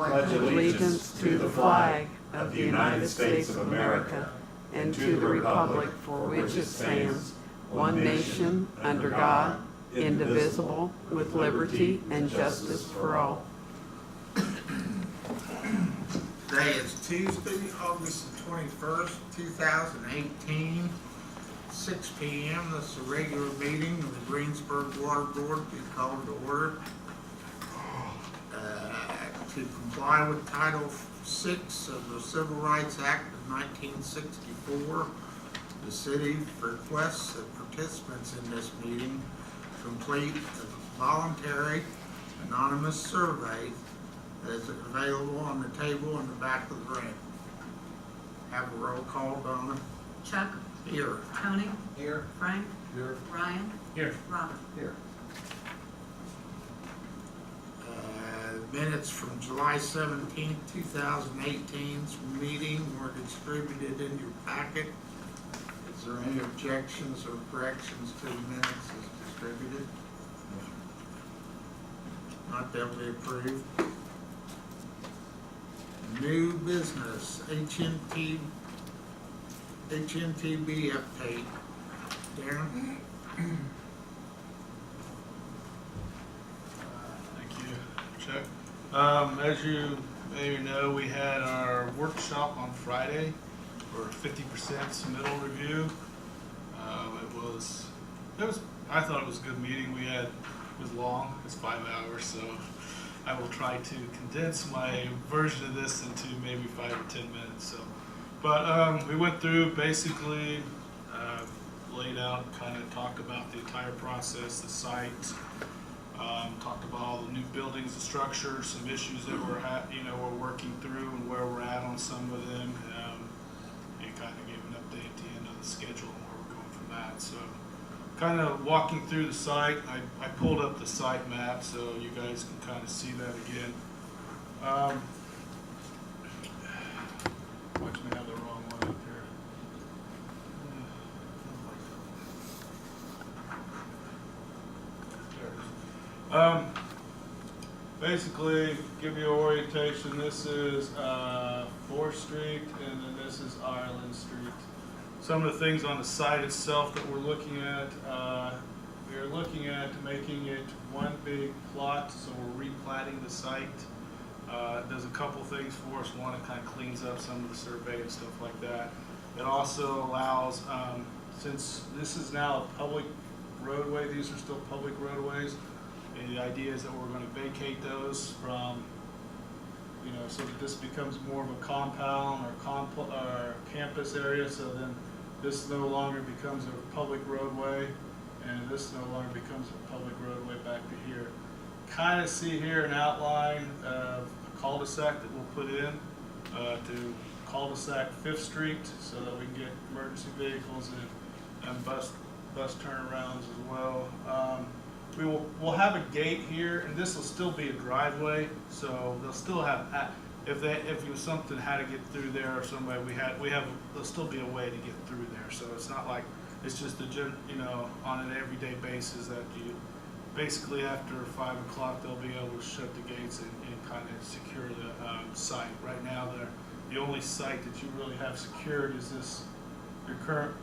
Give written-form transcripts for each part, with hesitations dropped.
pledge allegiance to the flag of the United States of America and to the republic for which it stands, one nation, under God, indivisible, with liberty and justice for all. Today is Tuesday, August the 21st, 2018, 6 p.m. This is a regular meeting of the Greensburg Water Board. Be called to order. To comply with Title VI of the Civil Rights Act of 1964, the city requests that participants in this meeting complete a voluntary anonymous survey that is available on the table in the back of the room. Have a roll call, Donna. Chuck. Here. Tony. Here. Frank. Here. Ryan. Here. Robert. Here. Minutes from July 17, 2018's meeting were distributed in your packet. Is there any objections or corrections to the minutes as distributed? Not, they'll be approved. New business, HNTB update. Darren? Thank you, Chuck. As you may know, we had our workshop on Friday for 50% submittal review. I thought it was a good meeting. It was long, it's 5 hours, so I will try to condense my version of this into maybe 5 or 10 minutes. So, but we went through basically, laid out, kind of talked about the entire process, the site. Talked about all the new buildings, the structures, some issues that we're working through and where we're at on some of them, and kind of gave an update at the end of the schedule and where we're going from that. So, kind of walking through the site, I pulled up the site map so you guys can kind of see that again. Watch me have the wrong one up here. Basically, give you an orientation. This is 4th Street, and then this is Ireland Street. Some of the things on the site itself that we're looking at, we are looking at making it one big plot, so we're replatting the site. Does a couple things for us. One, it kind of cleans up some of the survey and stuff like that. It also allows, since this is now a public roadway, these are still public roadways, and the idea is that we're going to vacate those from, so that this becomes more of a compound or campus area, so then this no longer becomes a public roadway, and this no longer becomes a public roadway back to here. Kind of see here an outline of a cul-de-sac that we'll put in to cul-de-sac 5th Street, so that we can get emergency vehicles and bus turnarounds as well. We'll have a gate here, and this will still be a driveway, so they'll still have, if something had to get through there or somebody, there'll still be a way to get through there. So it's not like it's just on an everyday basis that you basically after 5 o'clock they'll be able to shut the gates and kind of secure the site. Right now, the only site that you really have secured is your current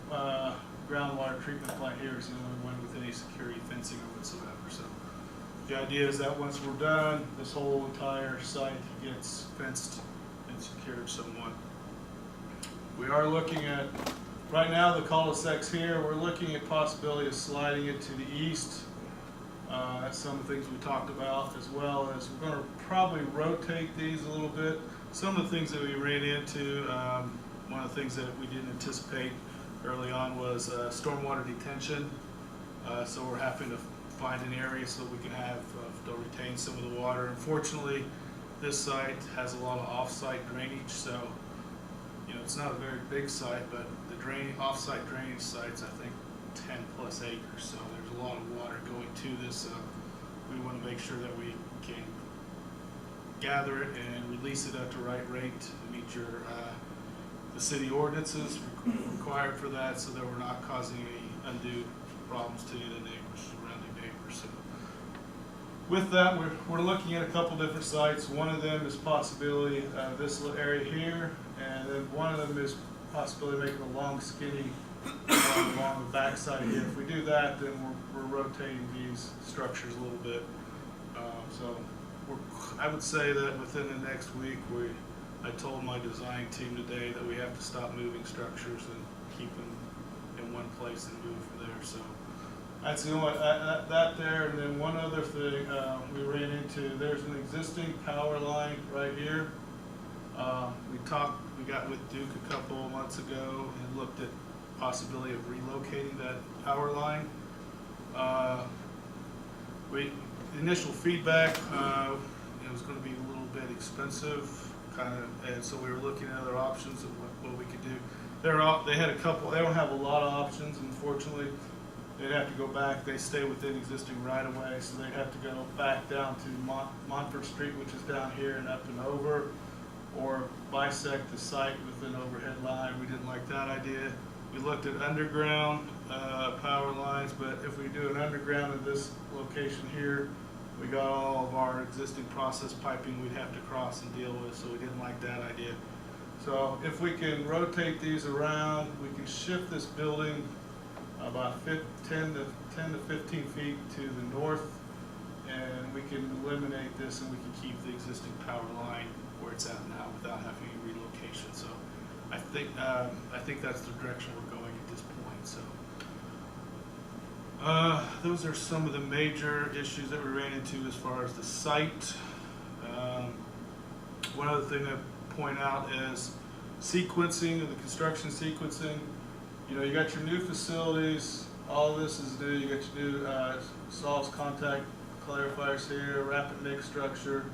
groundwater treatment plant here is the only one with any security fencing or whatsoever. So the idea is that once we're done, this whole entire site gets fenced and secured somewhat. We are looking at, right now the cul-de-sacs here, we're looking at possibility of sliding it to the east. That's some of the things we talked about, as well as we're going to probably rotate these a little bit. Some of the things that we ran into, one of the things that we didn't anticipate early on was stormwater detention. So we're having to find an area so we can have to retain some of the water. Unfortunately, this site has a lot of off-site drainage, so it's not a very big site, but the off-site drainage sites, I think 10 plus acres, so there's a lot of water going to this. So we want to make sure that we can gather it and release it at the right rate to meet the city ordinances required for that, so that we're not causing any undue problems to the neighbors, surrounding neighbors. So with that, we're looking at a couple different sites. One of them is possibility this little area here, and then one of them is possibility making a long skinny along the backside here. If we do that, then we're rotating these structures a little bit. So I would say that within the next week, I told my design team today that we have to stop moving structures and keep them in one place and move from there. So that's the only, that there. And then one other thing we ran into, there's an existing power line right here. We got with Duke a couple of months ago and looked at possibility of relocating that power line. The initial feedback, it was going to be a little bit expensive, and so we were looking at other options of what we could do. They had a couple. They don't have a lot of options, unfortunately. They'd have to go back. They stay within existing right-of-way, so they'd have to go back down to Montford Street, which is down here and up and over, or bisect the site with an overhead line. We didn't like that idea. We looked at underground power lines, but if we do an underground at this location here, we got all of our existing process piping we'd have to cross and deal with, so we didn't like that idea. So if we can rotate these around, we can shift this building about 10 to 15 feet to the north, and we can eliminate this and we can keep the existing power line where it's at now without having any relocation. So I think that's the direction we're going at this point. So those are some of the major issues that we ran into as far as the site. One other thing to point out is sequencing of the construction sequencing. You know, you got your new facilities, all this is new. You got your new solids contact clarifiers here, rapid mix structure,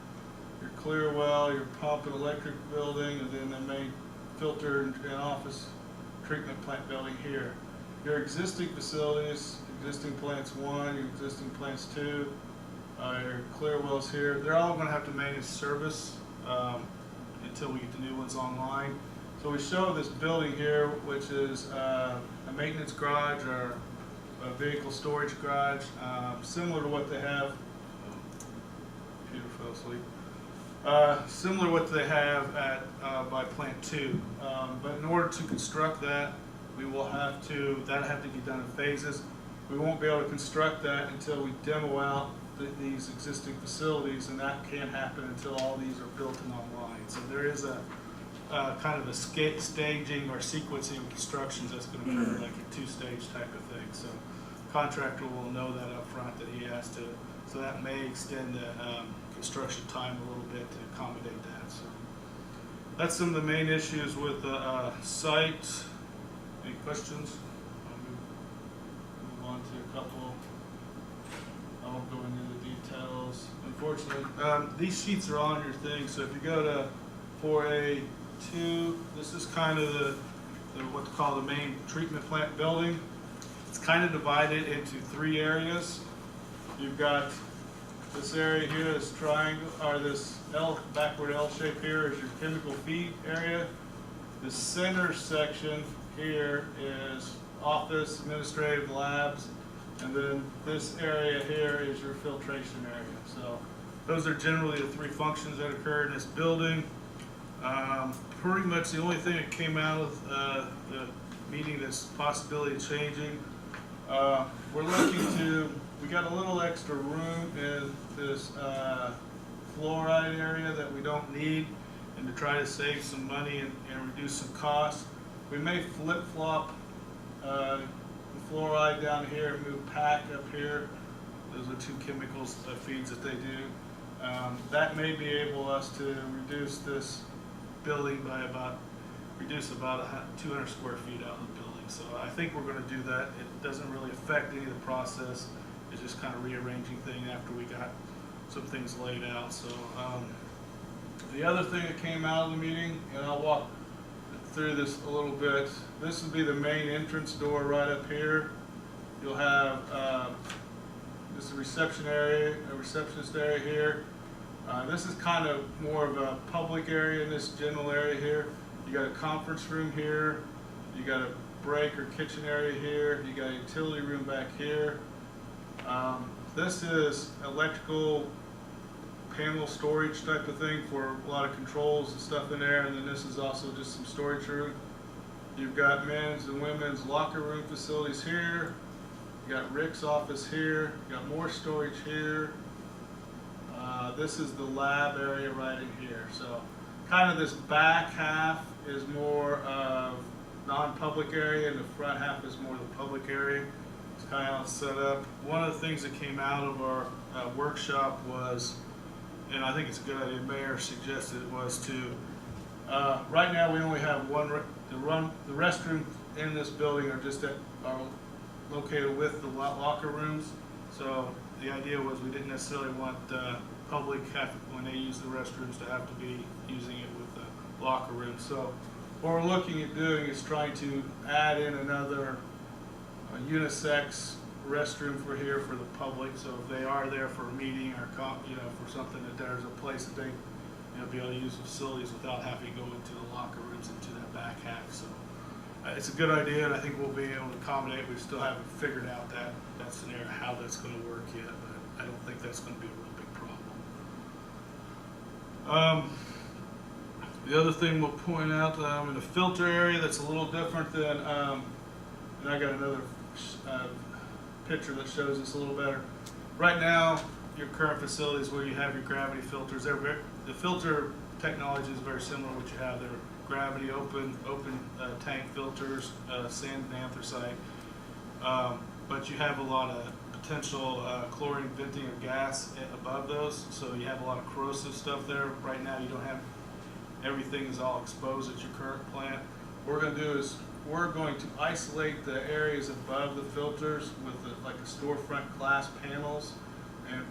your clear well, your pump and electric building, and then the main filter and office treatment plant building here. Your existing facilities, existing plants 1, your existing plants 2, your clear wells here, they're all going to have to maintenance service until we get the new ones online. So we show this building here, which is a maintenance garage or a vehicle storage garage, similar to what they have. Computer fell asleep. Similar to what they have at by Plant 2, but in order to construct that, we will have to. That'll have to be done in phases. We won't be able to construct that until we demo out these existing facilities, and that can't happen until all these are built and online. So there is a kind of a staging or sequencing of constructions that's going to occur, like a 2-stage type of thing. So contractor will know that up front that he has to, so that may extend the construction time a little bit to accommodate that. So that's some of the main issues with the site. Any questions? I'll move on to a couple. I won't go into the details. Unfortunately, these sheets are on your thing, so if you go to 4A2, this is kind of the what they call the main treatment plant building. It's kind of divided into 3 areas. You've got this area here, this triangle, or this backward L shape here is your chemical feed area. The center section here is office, administrative labs, and then this area here is your filtration area. So those are generally the 3 functions that occur in this building. Pretty much the only thing that came out of the meeting that's possibility of changing. We got a little extra room in this fluoride area that we don't need, and to try to save some money and reduce some costs. We may flip-flop the fluoride down here and move PAC up here. Those are 2 chemicals feeds that they do. That may be able us to reduce this building by about 200 square feet out of the building. So I think we're going to do that. It doesn't really affect any of the process. It's just kind of rearranging things after we got some things laid out. So the other thing that came out of the meeting, and I'll walk through this a little bit. This would be the main entrance door right up here. You'll have this is a reception area, a receptionist area here. This is kind of more of a public area in this general area here. You got a conference room here. You got a break or kitchen area here. You got a utility room back here. This is electrical panel storage type of thing for a lot of controls and stuff in there, and then this is also just some storage room. You've got men's and women's locker room facilities here. You got Rick's office here. You got more storage here. This is the lab area right in here. So kind of this back half is more of non-public area, and the front half is more the public area. It's kind of how it's set up. One of the things that came out of our workshop was, and I think it's a good idea, Mayor suggested it, was to, right now we only have the restrooms in this building are located with the locker rooms. So the idea was we didn't necessarily want public when they use the restrooms to have to be using it with the locker room. So what we're looking at doing is trying to add in another unisex restroom for here for the public. So if they are there for a meeting or for something, that there's a place that they be able to use the facilities without having to go into the locker rooms into that back half. So it's a good idea, and I think we'll be able to accommodate. We still haven't figured out that scenario, how that's going to work yet, but I don't think that's going to be a real big problem. The other thing we'll point out in the filter area that's a little different than, and I got another picture that shows this a little better. Right now, your current facilities where you have your gravity filters, the filter technology is very similar to what you have there. Gravity open tank filters, sand and anthracite, but you have a lot of potential chlorine venting of gas above those, so you have a lot of corrosive stuff there. Right now you don't have, everything is all exposed at your current plant. What we're going to do is we're going to isolate the areas above the filters with like a storefront glass panels,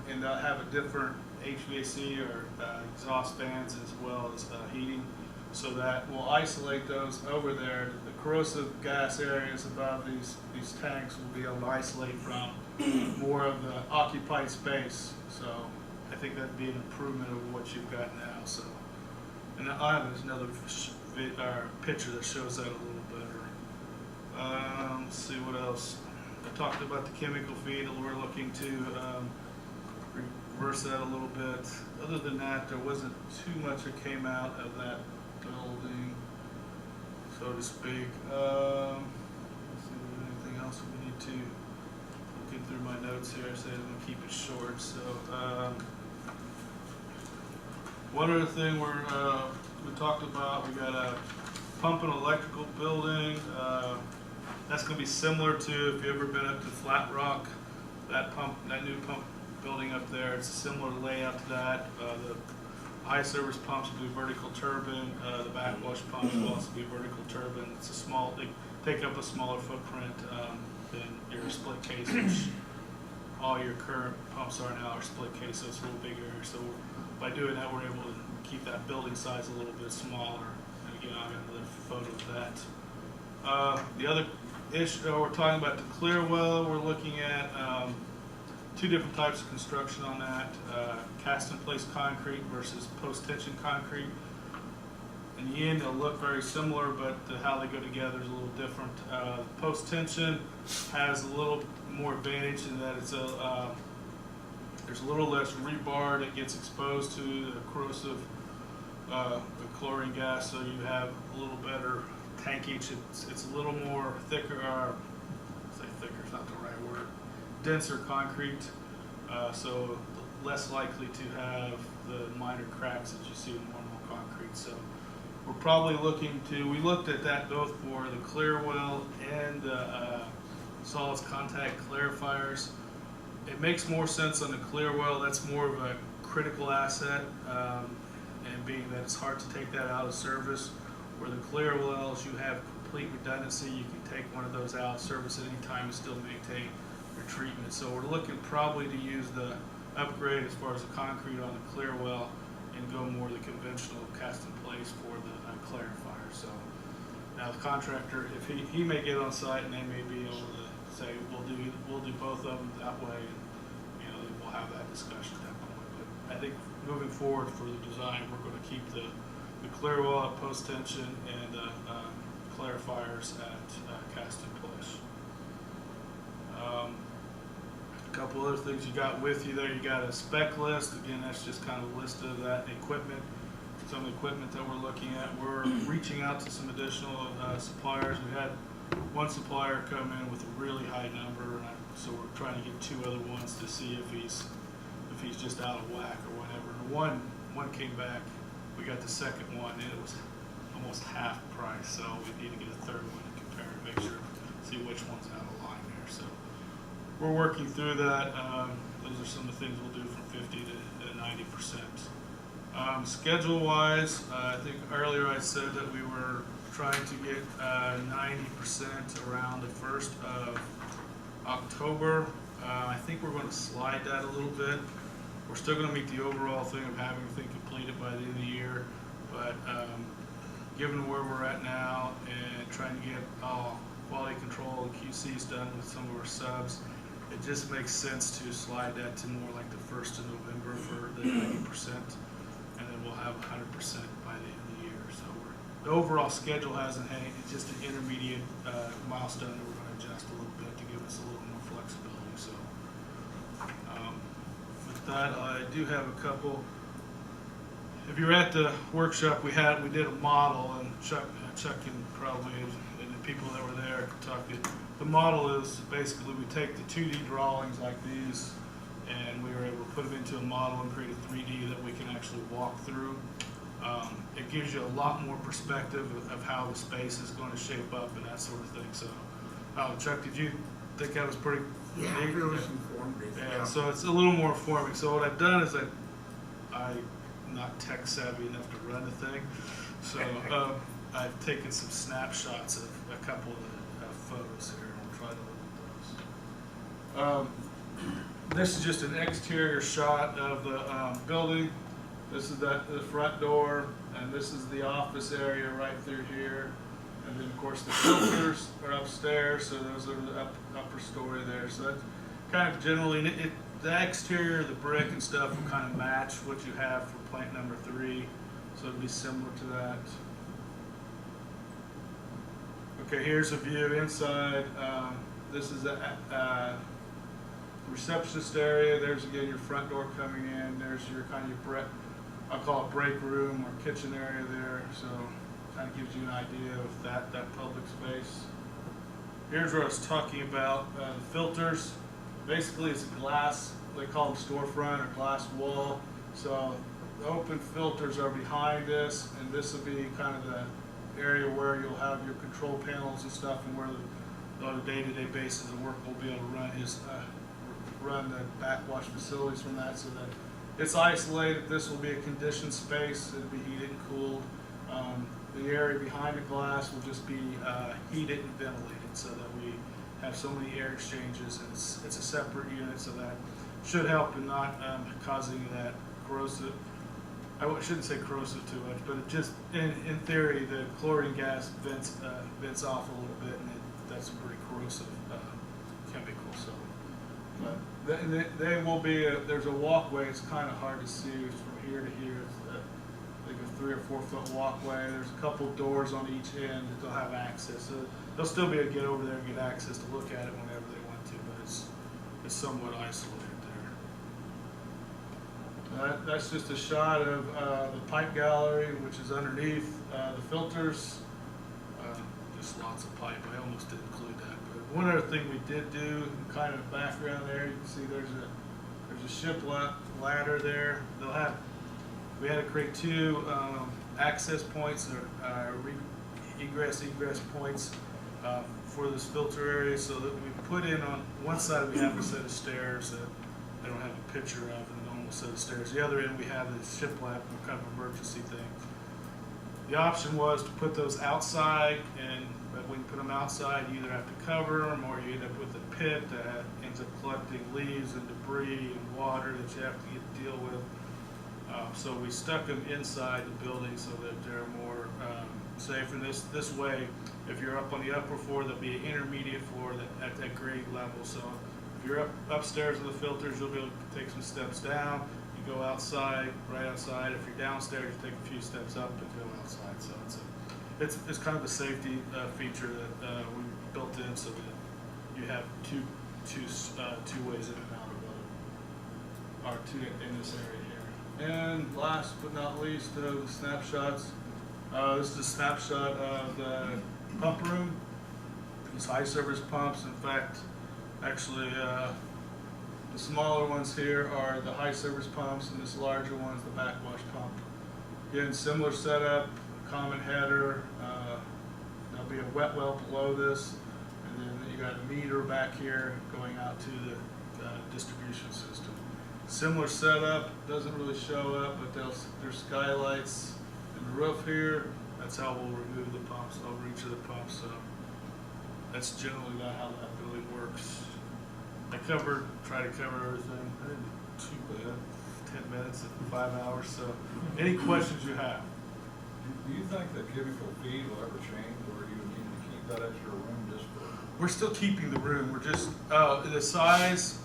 and they'll have a different HVAC or exhaust fans as well as heating, so that we'll isolate those over there. The corrosive gas areas above these tanks will be able to isolate from more of the occupied space. So I think that'd be an improvement over what you've got now. So, and I have another picture that shows that a little better. Let's see what else. I talked about the chemical feed, and we're looking to reverse that a little bit. Other than that, there wasn't too much that came out of that building, so to speak. Let's see if there's anything else we need to. Looking through my notes here, I said I'm going to keep it short. So one other thing we talked about, we got a pump and electrical building. That's going to be similar to, if you've ever been up to Flat Rock, that new pump building up there. It's a similar layout to that. The high service pumps will be vertical turbine. The backwash pumps will also be vertical turbine. It's they take up a smaller footprint than your split case, which all your current pumps are now are split case, so it's a little bigger. So by doing that, we're able to keep that building size a little bit smaller. And again, I've got another photo of that. The other issue, we're talking about the clear well. We're looking at two different types of construction on that, cast in place concrete versus post tension concrete. In the end, they'll look very similar, but how they go together is a little different. Post tension has a little more advantage in that there's a little less rebar that gets exposed to the corrosive the chlorine gas, so you have a little better tankage. It's a little more thicker, or say thicker is not the right word, denser concrete, so less likely to have the minor cracks that you see in normal concrete. So we're probably looking to, we looked at that both for the clear well and the solids contact clarifiers. It makes more sense on the clear well. That's more of a critical asset, and being that it's hard to take that out of service. Where the clear wells, you have complete redundancy. You can take one of those out, service at any time, and still maintain your treatment. So we're looking probably to use the upgrade as far as the concrete on the clear well and go more the conventional cast in place for the clarifier. So now the contractor, if he may get on site and they may be able to say we'll do both of them that way, and we'll have that discussion at that point. But I think moving forward for the design, we're going to keep the clear well at post tension and clarifiers at cast in place. A couple other things you got with you there, you got a spec list. Again, that's just kind of a list of that equipment, some of the equipment that we're looking at. We're reaching out to some additional suppliers. We had one supplier come in with a really high number, and so we're trying to get two other ones to see if he's just out of whack or whatever. And one came back. We got the second one, and it was almost half price. So we need to get a third one to compare and make sure, see which one's out of line there. So we're working through that. Those are some of the things we'll do from 50 to 90%. Schedule-wise, I think earlier I said that we were trying to get 90% around the 1st of October. I think we're going to slide that a little bit. We're still going to meet the overall thing of having everything completed by the end of the year, but given where we're at now and trying to get all quality control and QC's done with some of our subs, it just makes sense to slide that to more like the 1st of November for the 90%, and then we'll have 100% by the end of the year. So the overall schedule hasn't changed. It's just an intermediate milestone that we're going to adjust a little bit to give us a little more flexibility. So with that, I do have a couple. If you were at the workshop, we did a model, and Chuck can probably, and the people that were there could talk to you. The model is basically we take the 2D drawings like these, and we were able to put them into a model and create a 3D that we can actually walk through. It gives you a lot more perspective of how the space is going to shape up and that sort of thing. So, Chuck, did you think that was pretty Yeah, neat? it was informative. Yeah, so it's a little more informing. So what I've done is I'm not tech savvy enough to run the thing. So I've taken some snapshots of a couple of the photos here. I'll try to look at those. This is just an exterior shot of the building. This is the front door, and this is the office area right through here. And then, of course, the filters are upstairs, so those are the upper story there. So that's kind of generally, the exterior, the brick and stuff will kind of match what you have for plant number 3, so it'll be similar to that. Okay, here's a view inside. This is the receptionist area. There's again your front door coming in. There's your kind of your I'll call it break room or kitchen area there. So kind of gives you an idea of that public space. Here's where I was talking about the filters. Basically, it's a glass. They call them storefront or glass wall. So the open filters are behind this, and this will be kind of the area where you'll have your control panels and stuff, and where on a day-to-day basis the work will be able to run the backwash facilities from that, so that it's isolated. This will be a conditioned space. It'll be heated and cooled. The area behind the glass will just be heated and ventilated, so that we have so many air exchanges, and it's a separate unit, so that should help in not causing that corrosive. I shouldn't say corrosive too much, but it just, in theory, the chlorine gas vents off a little bit, and that's a pretty corrosive chemical. So, but they will be. There's a walkway. It's kind of hard to see from here to here. It's like a 3 or 4 foot walkway. There's a couple doors on each end that they'll have access. So they'll still be able to get over there and get access to look at it whenever they want to. But it's somewhat isolated there. That's just a shot of the pipe gallery, which is underneath the filters. Just lots of pipe. I almost didn't include that. But one other thing we did do, kind of background there, you can see there's a ship ladder there. We had to create 2 access points or egress points for this filter area, so that we put in on one side we have a set of stairs that I don't have a picture of, and a normal set of stairs. The other end we have the ship ladder, kind of emergency thing. The option was to put those outside, and when you put them outside, you either have to cover them or you end up with a pit that ends up collecting leaves and debris and water that you have to deal with. So we stuck them inside the building so that they're more safe. And this way, if you're up on the upper floor, there'll be an intermediate floor at that grade level. So if you're upstairs with the filters, you'll be able to take some steps down. You go outside, right outside. If you're downstairs, you take a few steps up and go outside. So it's kind of a safety feature that we built in, so that you have two ways in and out are in this area here. And last but not least, the snapshots. This is a snapshot of the pump room. These high service pumps, in fact, actually the smaller ones here are the high service pumps, and this larger one is the backwash pump. Again, similar setup, common header. There'll be a wet well below this, and then you got a meter back here going out to the distribution system. Similar setup, doesn't really show up, but there's skylights in the roof here. That's how we'll remove the pumps over each of the pumps. So that's generally how that building works. I try to cover everything. I didn't do too bad. 10 minutes and 5 hours. So any questions you have? Do you think the cubicle feet will ever change, or do you need to keep that extra room just for? We're still keeping the room. We're just the size.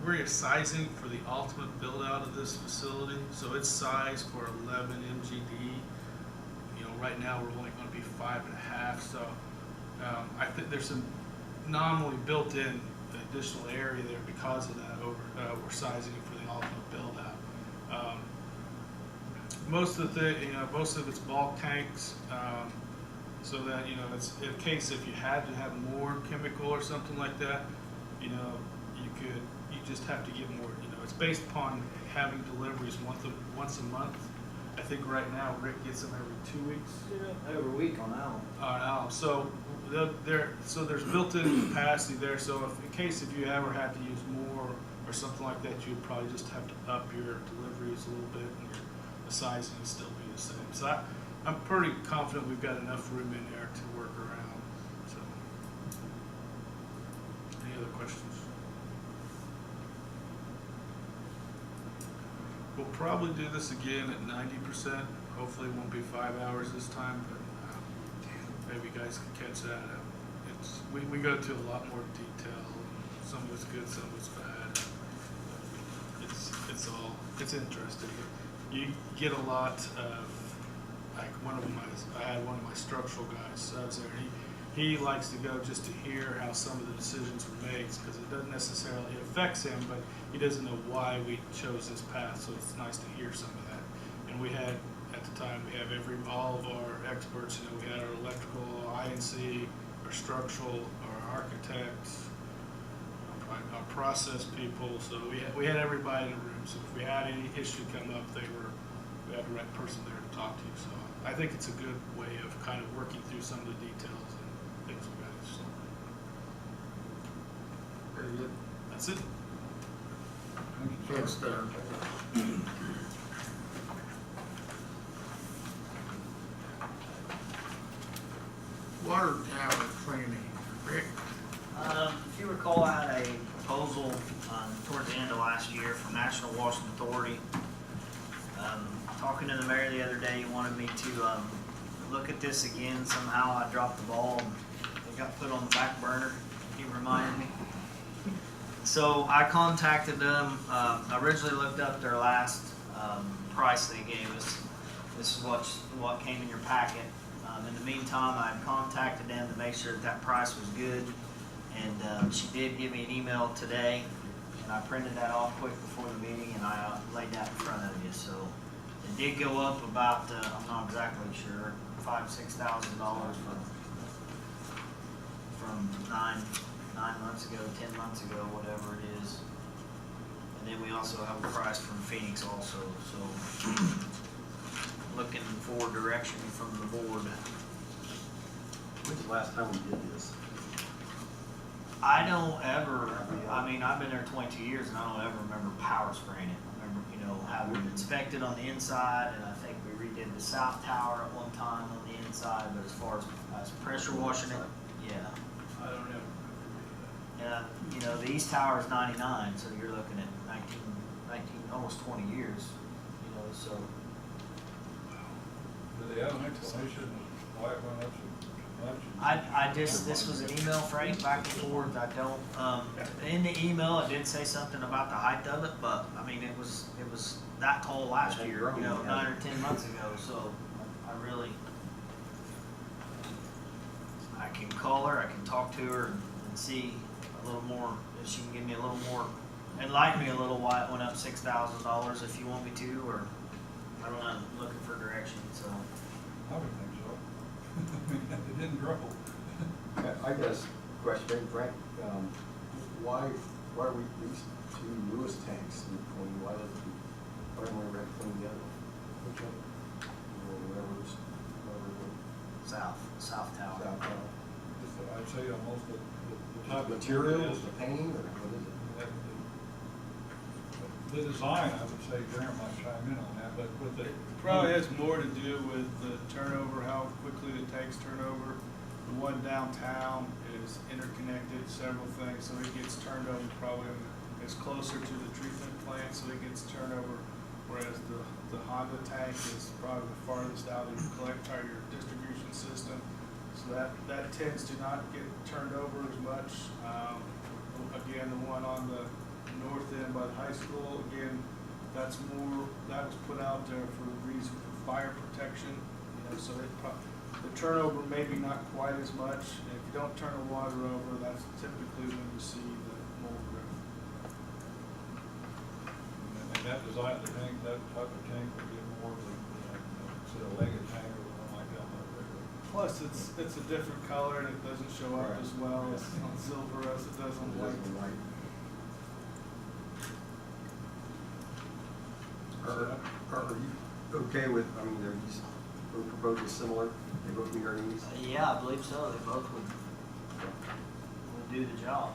We're sizing for the ultimate build out of this facility, so it's sized for 11 MGD. You know, right now we're only going to be 5.5. So I think there's some nominally built-in additional area there because of that. We're sizing it for the ultimate build out. Most of it's bulk tanks, so that it's in case if you had to have more chemical or something like that, you just have to get more. It's based upon having deliveries once a month. I think right now Rick gets them every 2 weeks. Yeah, every week on Allen. On Allen. So there's built-in capacity there. So in case if you ever had to use more or something like that, you'd probably just have to up your deliveries a little bit, and the sizing would still be the same. So I'm pretty confident we've got enough room in there to work around. So, any other questions? We'll probably do this again at 90%. Hopefully it won't be 5 hours this time, but maybe you guys can catch that. We go to a lot more detail. Some of it's good, some of it's bad. It's interesting. You get a lot of, like I had one of my structural guys subs there. He likes to go just to hear how some of the decisions were made, because it doesn't necessarily, it affects him, but he doesn't know why we chose this path, so it's nice to hear some of that. And we had, at the time, we have all of our experts, we had our electrical, INC, our structural, our architects, our process people, so we had everybody in the room, so if we had any issue come up, we had the right person there to talk to. So I think it's a good way of kind of working through some of the details and things like that. So Very good. that's it. Thanks, Darren. Water tower cleaning. Rick? If you recall, I had a proposal towards the end of last year from National Washing Authority. Talking to the mayor the other day, he wanted me to look at this again. Somehow I dropped the ball and it got put on the back burner. He reminded me. So I contacted them. I originally looked up their last price they gave us. This is what came in your packet. In the meantime, I contacted them to make sure that price was good. And she did give me an email today, and I printed that off quick before the meeting, and I laid that in front of you. So it did go up about, I'm not exactly sure, $5,000–6,000 from 9 months ago, 10 months ago, whatever it is. And then we also have a price from Phoenix also. So looking for direction from the board. When's the last time we did this? I don't ever, I've been there 22 years and I don't ever remember power spraying it. I remember, having it inspected on the inside, and I think we redid the south tower at one time on the inside, but as far as pressure washing it, yeah. I don't know. And, the east tower is 99, so you're looking at 19, almost 20 years, so. Do they have an explanation why it went up so much? This was an email, Frank, back and forth. I don't, in the email, it did say something about the height of it, but, it was that tall last year, 9 or 10 months ago, so I can call her, I can talk to her and see little more, if she can give me a little more, enlighten me a little why it went up $6,000 if you want me to, or, I don't know, I'm looking for direction, so. I would think so. I mean, it didn't grow. I guess, question, maybe Frank, why are we these two newest tanks in between, why don't we rent between the other one? Which one? Or whatever's, South Tower. South Tower. I'd say almost the type of Materials, the paint, or what is it? The design, I would say Darren might chime in on that, but with the. It probably has more to do with the turnover, how quickly the tanks turn over. The one downtown is interconnected, several things, so it gets turned over probably is closer to the treatment plant, so it gets turned over. Whereas the Honda tank is probably the farthest out of your your distribution system. So that tends to not get turned over as much. Again, the one on the north end by the high school, again, that was put out there for a reason for fire protection. So the turnover maybe not quite as much. If you don't turn the water over, that's typically when you see the mold growth. And that design, the tank, that type of tank would get more of the, instead of legged tank or something like that. Plus, it's a different color and it doesn't show up Right. as well on silver as it does on white. Are you okay with, I mean, are these proposals similar? They both meet our needs? Yeah, I believe so, they both would do the job.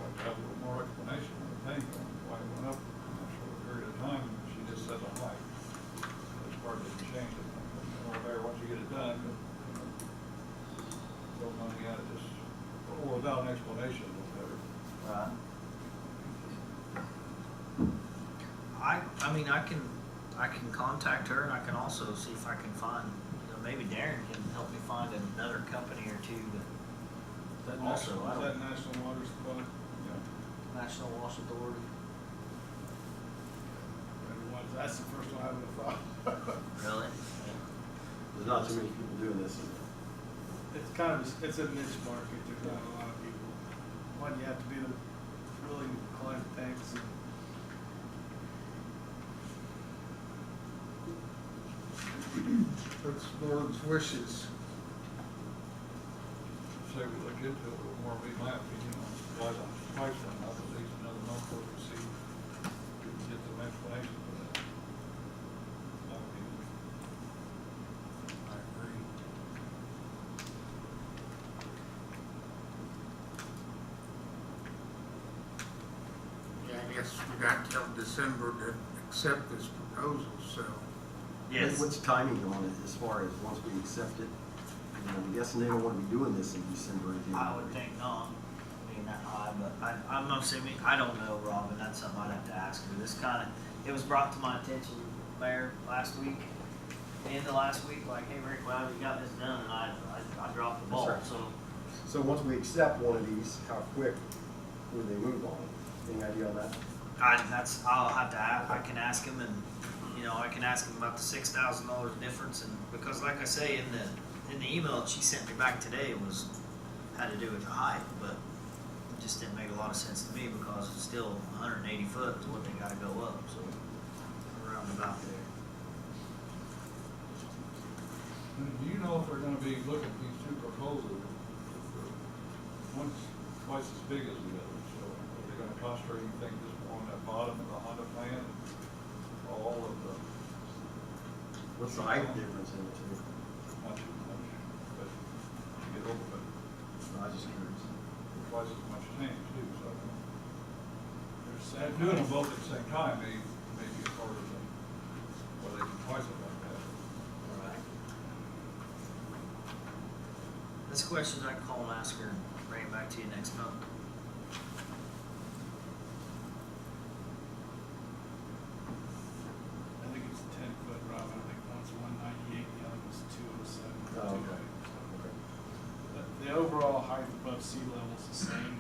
Like to have a little more explanation on the tank, on why it went up in a short period of time, she just said on like, it's hard to change it. Once you get it done, throw money at it, just, or without an explanation, a little better. Right. I mean, I can contact her, and I can also see if I can find, maybe Darren can help me find another company or two that also, I Is don't, that National Water Supply? National Wash Authority. That's the first one I would have thought. Really? There's not too many people doing this, is there? It's kind of, it's a niche market, there's not a lot of people. One, you have to be willing to collect tanks and What's the board's wishes? Say we look into it a little more, be my opinion on why the price went up, at least another month or to see, if we can get some explanation for that. My opinion. I agree. Yeah, I guess we got till December to accept this proposal, so. Yes. What's timing on it as far as once we accept it? I'm guessing they don't want to be doing this in December or January. I would think not, being that high, but I'm assuming, I don't know, Robin, that's something I'd have to ask her. This it was brought to my attention, Mayor, last week, end of last week, like, hey, Rick, well, we got this done, and I dropped the ball, That's so. So once we accept one of these, how quick would they move on it? Any idea on that? I'll have to I can ask him, and, I can ask him about the $6,000 difference, and, because like I say, in the email that she sent me back today had to do with the height, but it just didn't make a lot of sense to me because it's still 180 foot is what they gotta go up, so around about there. Do you know if they're gonna be looking at these two proposals, one's twice as big as the other, so are they gonna concentrate, you think, just more on that bottom of the Honda plan, all of the, What's the height difference in the two? not too much, but you get over it, I was just curious. twice as much tank too, so. there's And doing them both at the same time may be harder than, well, they can twice it like that. Alright. That's questions I can call and ask her and bring it back to you next month. I think it's 10 foot, Rob. I think one's 198, the other one's 207. Oh, okay. The overall height above sea level is the same.